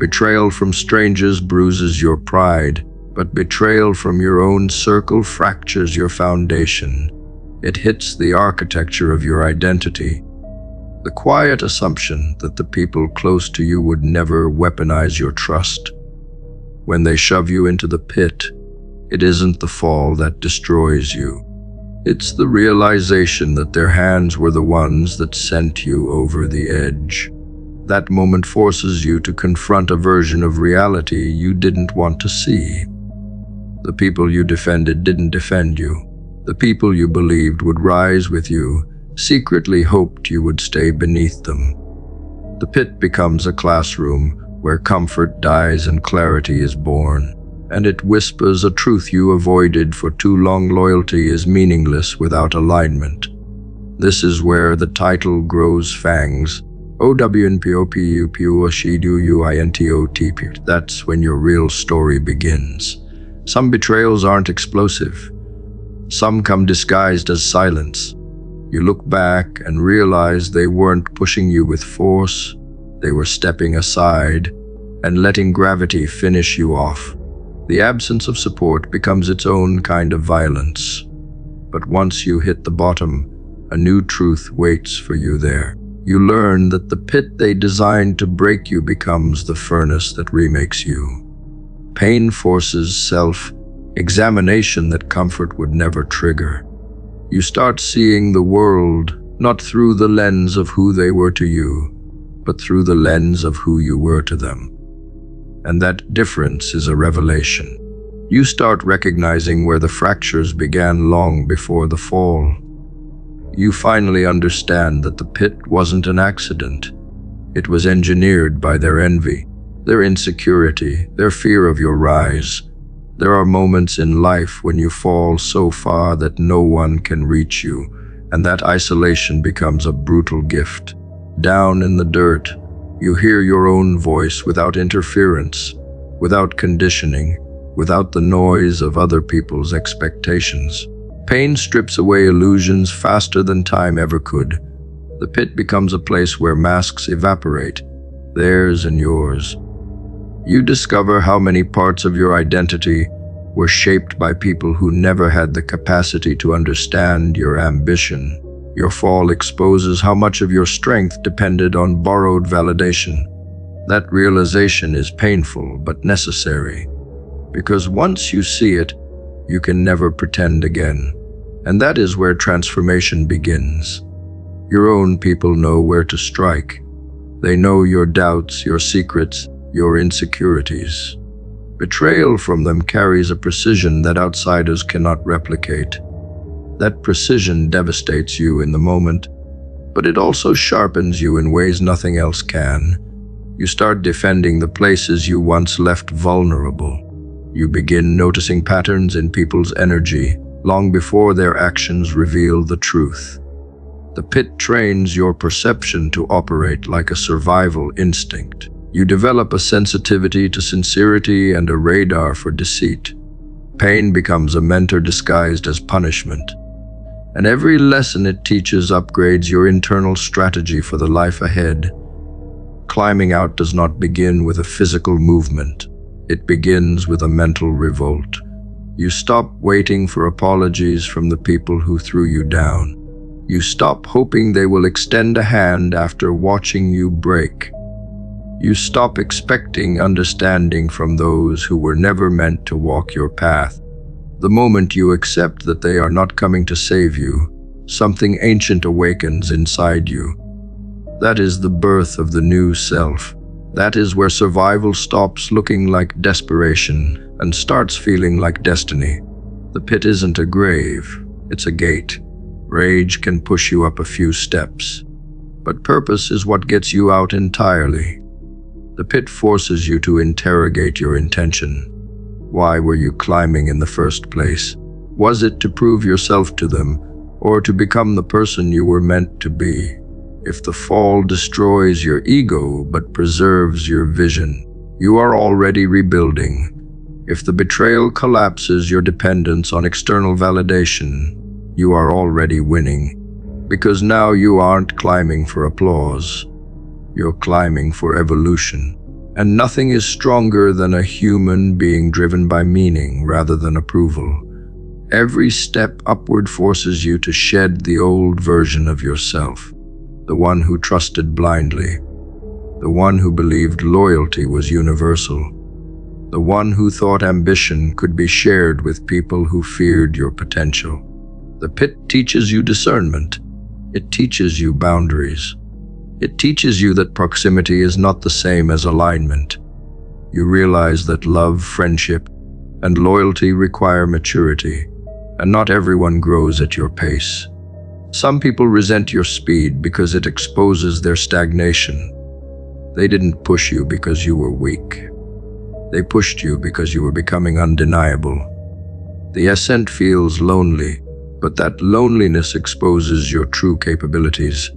Betrayal from strangers bruises your pride, but betrayal from your own circle fractures your foundation. It hits the architecture of your identity. The quiet assumption that the people close to you would never weaponize your trust. When they shove you into the pit, it isn't the fall that destroys you. It's the realization that their hands were the ones that sent you over the edge. That moment forces you to confront a version of reality you didn't want to see. The people you defended didn't defend you. The people you believed would rise with you secretly hoped you would stay beneath them. The pit becomes a classroom where comfort dies and clarity is born, and it whispers a truth you avoided for too long. Loyalty is meaningless without alignment. This is where the title grows fangs. OWNPOPUPUSHEDUUINTOTP. That's when your real story begins. Some betrayals aren't explosive. Some come disguised as silence. You look back and realize they weren't pushing you with force. They were stepping aside and letting gravity finish you off. The absence of support becomes its own kind of violence. But once you hit the bottom, a new truth waits for you there. You learn that the pit they designed to break you becomes the furnace that remakes you. Pain forces self-examination that comfort would never trigger. You start seeing the world not through the lens of who they were to you, but through the lens of who you were to them. And that difference is a revelation. You start recognizing where the fractures began long before the fall. You finally understand that the pit wasn't an accident. It was engineered by their envy, their insecurity, their fear of your rise. There are moments in life when you fall so far that no one can reach you, and that isolation becomes a brutal gift. Down in the dirt, you hear your own voice without interference, without conditioning, without the noise of other people's expectations. Pain strips away illusions faster than time ever could. The pit becomes a place where masks evaporate, theirs and yours. You discover how many parts of your identity were shaped by people who never had the capacity to understand your ambition. Your fall exposes how much of your strength depended on borrowed validation. That realization is painful but necessary, because once you see it, you can never pretend again. And that is where transformation begins. Your own people know where to strike. They know your doubts, your secrets, your insecurities. Betrayal from them carries a precision that outsiders cannot replicate. That precision devastates you in the moment, but it also sharpens you in ways nothing else can. You start defending the places you once left vulnerable. You begin noticing patterns in people's energy long before their actions reveal the truth. The pit trains your perception to operate like a survival instinct. You develop a sensitivity to sincerity and a radar for deceit. Pain becomes a mentor disguised as punishment. And every lesson it teaches upgrades your internal strategy for the life ahead. Climbing out does not begin with a physical movement. It begins with a mental revolt. You stop waiting for apologies from the people who threw you down. You stop hoping they will extend a hand after watching you break. You stop expecting understanding from those who were never meant to walk your path. The moment you accept that they are not coming to save you, something ancient awakens inside you. That is the birth of the new self. That is where survival stops looking like desperation and starts feeling like destiny. The pit isn't a grave, it's a gate. Rage can push you up a few steps, but purpose is what gets you out entirely. The pit forces you to interrogate your intention. Why were you climbing in the first place? Was it to prove yourself to them, or to become the person you were meant to be? If the fall destroys your ego but preserves your vision, you are already rebuilding. If the betrayal collapses your dependence on external validation, you are already winning. Because now you aren't climbing for applause. You're climbing for evolution. And nothing is stronger than a human being driven by meaning rather than approval. Every step upward forces you to shed the old version of yourself, the one who trusted blindly, the one who believed loyalty was universal, the one who thought ambition could be shared with people who feared your potential. The pit teaches you discernment. It teaches you boundaries. It teaches you that proximity is not the same as alignment. You realize that love, friendship, and loyalty require maturity, and not everyone grows at your pace. Some people resent your speed because it exposes their stagnation. They didn't push you because you were weak. They pushed you because you were becoming undeniable. The ascent feels lonely, but that loneliness exposes your true capabilities.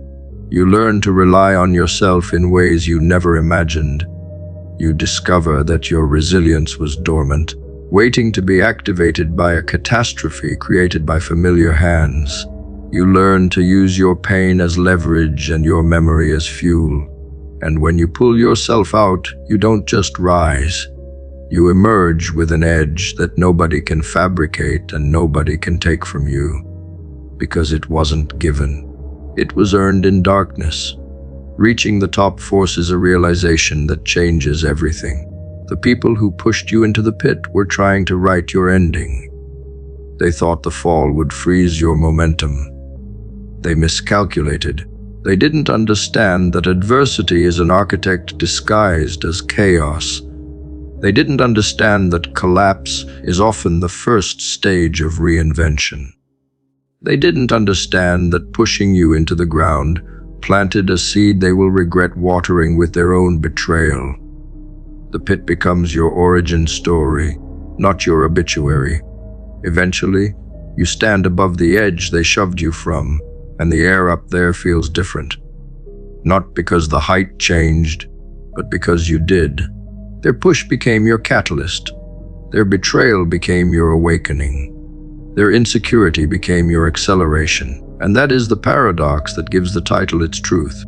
You learn to rely on yourself in ways you never imagined. You discover that your resilience was dormant, waiting to be activated by a catastrophe created by familiar hands. You learn to use your pain as leverage and your memory as fuel. And when you pull yourself out, you don't just rise. You emerge with an edge that nobody can fabricate and nobody can take from you. Because it wasn't given. It was earned in darkness. Reaching the top forces a realization that changes everything. The people who pushed you into the pit were trying to write your ending. They thought the fall would freeze your momentum. They miscalculated. They didn't understand that adversity is an architect disguised as chaos. They didn't understand that collapse is often the first stage of reinvention. They didn't understand that pushing you into the ground planted a seed they will regret watering with their own betrayal. The pit becomes your origin story, not your obituary. Eventually, you stand above the edge they shoved you from, and the air up there feels different. Not because the height changed, but because you did. Their push became your catalyst. Their betrayal became your awakening. Their insecurity became your acceleration. And that is the paradox that gives the title its truth.